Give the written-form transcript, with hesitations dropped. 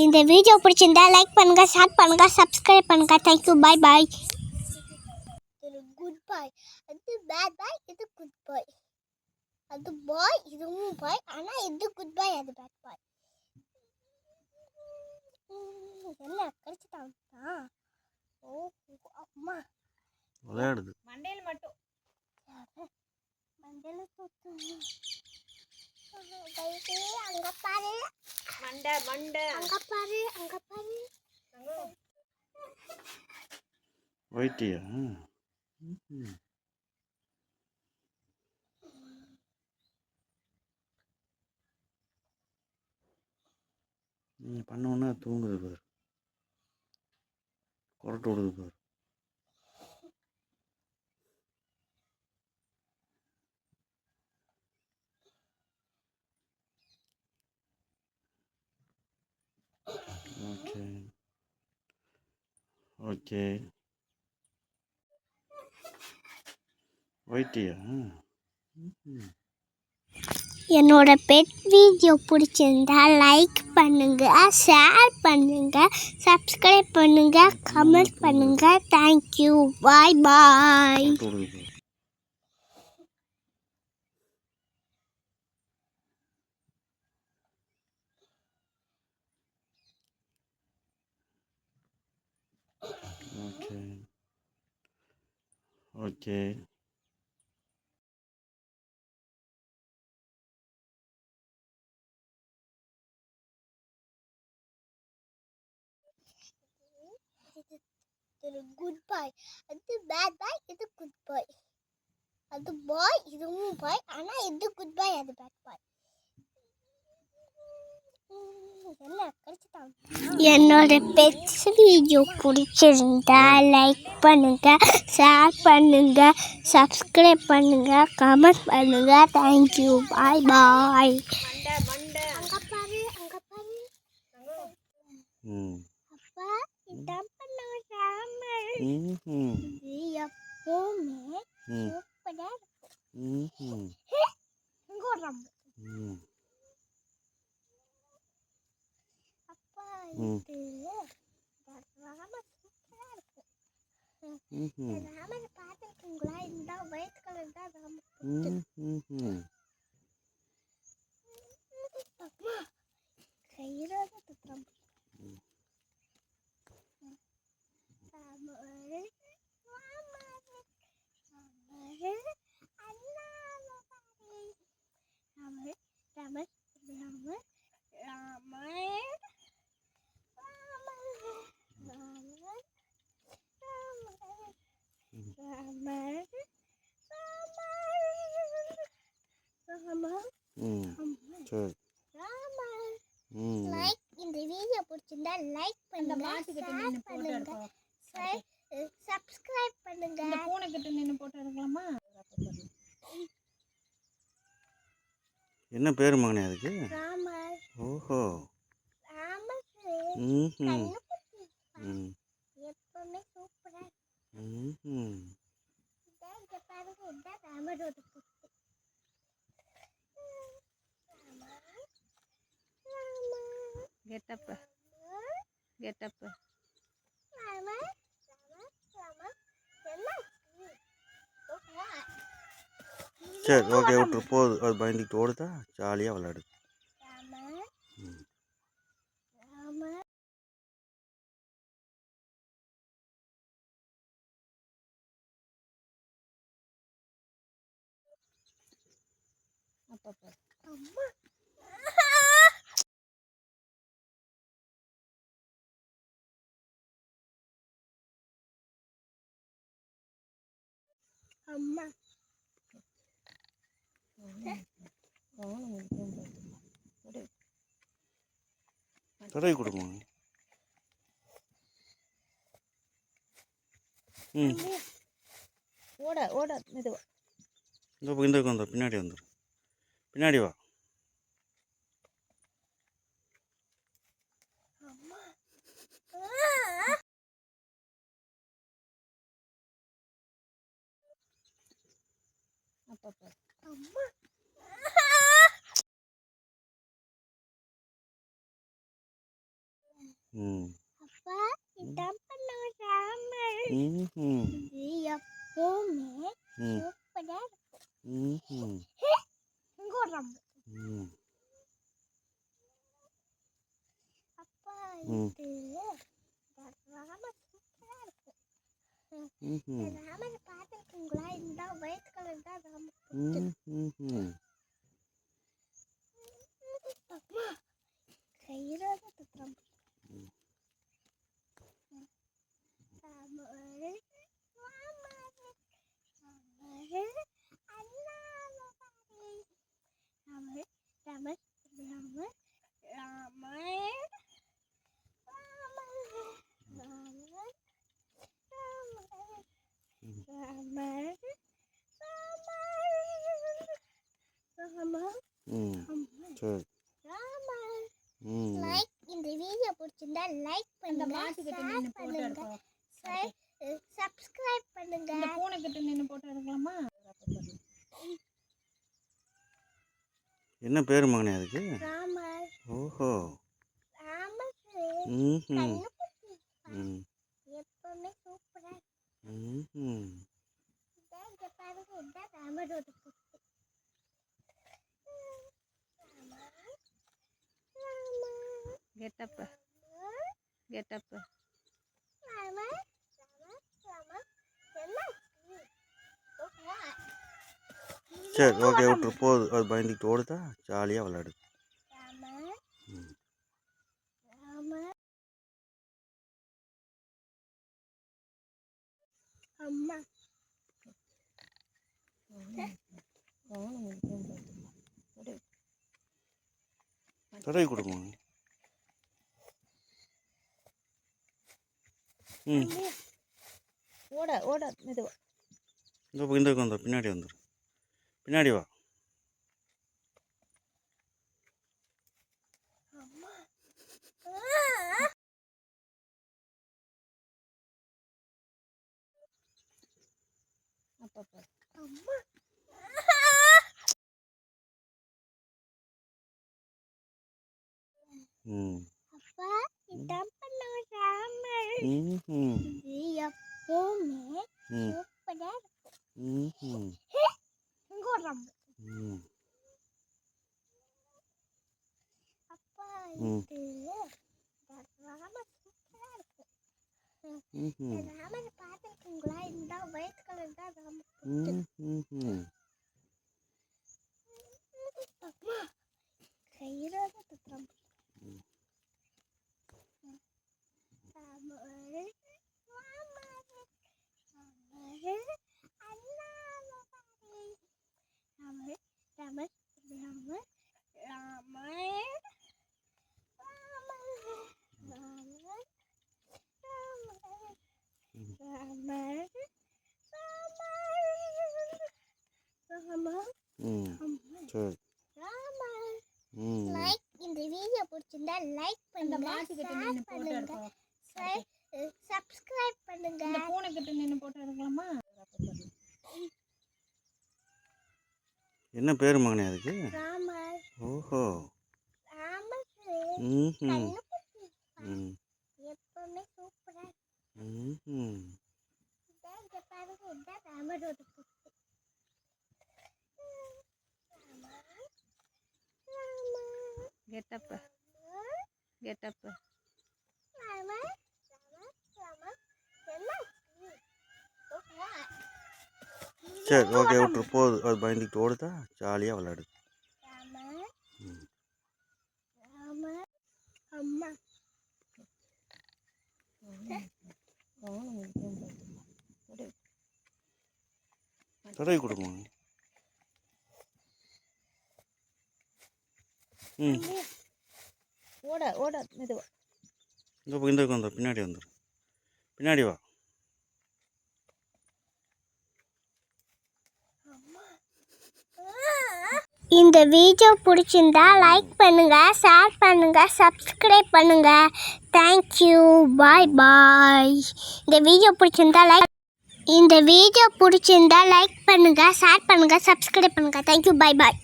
இந்த வீடியோ பிடிச்சிருந்தா லைக் பண்ணுங்க, ஷேர் பண்ணுங்க, சப்ஸ்கிரைப் பண்ணுங்க. Thank you. Bye bye. இது குட் பை, அது பேட் பை, இது குட் பை. அது பாய், இதுவும் பாய். ஆனா இது குட் பை, அது பேட் பை. என்ன கடிச்சிட்டாங்க? ஓ அம்மா விளையாடுது. மண்டையில மட்டும் மண்டையில சுத்து. அங்க பாரு, மண்டை மண்டை அங்க பாரு, அங்க பாரு. ஒயிட்டியா? நீ பண்ணோன்னா தூங்குது பாரு, கொரட்டை விடுது பாரு. Okay okay. ஒயிட்டியா? என்னோட பெட் வீடியோ பிடிச்சிருந்தா லைக் பண்ணுங்க, ஷேர் பண்ணுங்க, சப்ஸ்கிரைப் பண்ணுங்க, கமெண்ட் பண்ணுங்க. தேங்க்யூ. Bye bye. கொரட்டை விடுது பாரு. Okay okay. இது குட் பாய், அது பேட் பாய், இது குட் பாய். அது பாய், இதுவும் பாய். ஆனா இது குட் பாய், அது பேட் பாய். என்ன கடிச்சிட்டாங்க? என்னோட பெட்ஸ் வீடியோ பிடிச்சிருந்தா லைக் பண்ணுங்க, ஷேர் பண்ணுங்க, சப்ஸ்கிரைப் பண்ணுங்க, கமெண்ட் பண்ணுங்க. தேங்க்யூ. பாய் பாய். மண்டை மண்டை அங்க பாரு, அங்க பாரு. அப்பா இதான் பண்ண ராமர். இது எப்பவுமே சூப்பரா இருக்கும். இங்க ஒரு ராமர். அப்பா இது ராமர் சூப்பரா இருக்கும். ராமரை பார்த்துருக்கீங்களா? இந்த ஒயிட் கலர் தான் ராமர். அம்மா கையில துப்புறோம். சரி. லைக், இந்த வீடியோ பிடிச்சிருந்தா லைக் பண்ணுங்க, ஷேர் பண்ணுங்க, சப்ஸ்கிரைப் பண்ணுங்க. இந்த பூனை கிட்ட நின்று போட்டோ எடுக்கலாமா? என்ன பேரு மகனே அதுக்கு? ராமர். ஓஹோ. ராமர் எப்பவுமே சூப்பரா இருக்கும். இங்க பாருங்க, இதான் ராமரோட புத்து. கெட்டப்பு கெட்டப்பு சரி ஓகே விட்டுரு, போகுது. அது பயந்துக்கிட்டு ஓடுதா, ஜாலியாக விளையாடுது. அப்பப்போ அம்மா அம்மா தடவை கொடுமா. ஓட ஓட மெதுவா. இந்த பக்கம் வந்துடும், பின்னாடி வந்துடும், பின்னாடி வா. அப்பப்போ அம்மா ம் அப்பா இதான் பண்ணுங்க ராமர். ம்ஹும். இது எப்பவுமே ம் சூப்பரா இருக்கும். ம்ஹும். இங்க ஒரு ராமர். ம் அப்பா ம் இது ராமர் சூப்பரா இருக்கும். ம்ஹும். இந்த ராமரை பார்த்துருக்கீங்களா? இந்த ஒயிட் கலர் தான் ராமர். ம்ஹும். அம்மா கையில துப்புறோம். ம் சரி ம் லைக் இந்த வீடியோ பிடிச்சிருந்தா லைக் இந்த பண்ணுங்க, மாட்டுக்கிட்ட ஷேர் நின்று போட்டோ பண்ணுங்க, எடுக்கலாம். சப்ஸ்கிரைப் பண்ணுங்க. இந்த பூனைக்கிட்ட நின்று போட்டோ எடுக்கலாமா? என்ன பேர் மகனே அதுக்கு? ராமர் ஓஹோ ராமர் ம்ஹும். கண்ணுக்குட்டி ம் எப்பவுமே சூப்பரா ம்ஹும். இங்க பாருங்க, இதான் ராமரோட புத்து. கெட்டப்பு கெட்டப்பு ராமர் ராமர் என்னாச்சு? சரி ஓகே விட்டுரு போகுது. அது பயந்துக்கிட்டு ஓடுதா ஜாலியாக விளையாடு. ராமர் ம் ராமர் அம்மா தடவை கொடுமா. ம் ஓட ஓட மெதுவா. இந்த பக்கம் இந்த பக்கம் வந்துடும். பின்னாடி வந்துடும். பின்னாடி வா. அம்மா அப்பா பாரு. அம்மா ம் அப்பா இதான் பண்ணுங்க ராமர். ம்ஹும். இது எப்பவுமே ம் சூப்பரா இருக்கும். ம்ஹும். இங்க ஒரு ராமர். ம் அப்பா ம் இது ராமர் சூப்பரா இருக்கும். ம்ஹும். இந்த ராமரை பார்த்துருக்கீங்களா? இந்த ஒயிட் கலர் தான் ராமர். ம்ஹும். அம்மா கையில துப்புறோம். ம் சரி ம் லைக் இந்த வீடியோ பிடிச்சிருந்தா லைக் இந்த பண்ணுங்க, மாட்டுக்கிட்ட ஷேர் நின்று போட்டோ பண்ணுங்க, எடுக்கலாம். சப்ஸ்கிரைப் பண்ணுங்க. இந்த பூனைக்கிட்ட நின்று போட்டோ எடுக்கலாமா? என்ன பேர் மகனே அதுக்கு? ராமர் ஓஹோ ராமர் ம்ஹும். கண்ணுக்குட்டி ம் எப்பவுமே சூப்பரா ம்ஹும். இங்க பாருங்க, இதான் ராமரோட புத்து. கெட்டப்பு கெட்டப்பு ராமர் என்னாச்சு? சரி ஓகே விட்டுரு போகுது. அது பயந்துக்கிட்டு ஓடுதா ஜாலியாக விளையாடு. ராமர் ம் ராமர் அம்மா தடவை கொடுமா. ம் ஓட ஓட மெதுவா. இந்த பக்கம் இந்த பக்கம் வந்துடும். பின்னாடி வந்துடும். பின்னாடி வா. இந்த வீடியோ பிடிச்சிருந்தா லைக் பண்ணுங்க, ஷேர் பண்ணுங்க, சப்ஸ்கிரைப் பண்ணுங்க. தேங்க்யூ, பாய் பாய். இந்த வீடியோ பிடிச்சிருந்தா லைக் பண்ணுங்க, ஷேர் பண்ணுங்க, சப்ஸ்கிரைப் பண்ணுங்க. தேங்க்யூ, பாய் பாய்.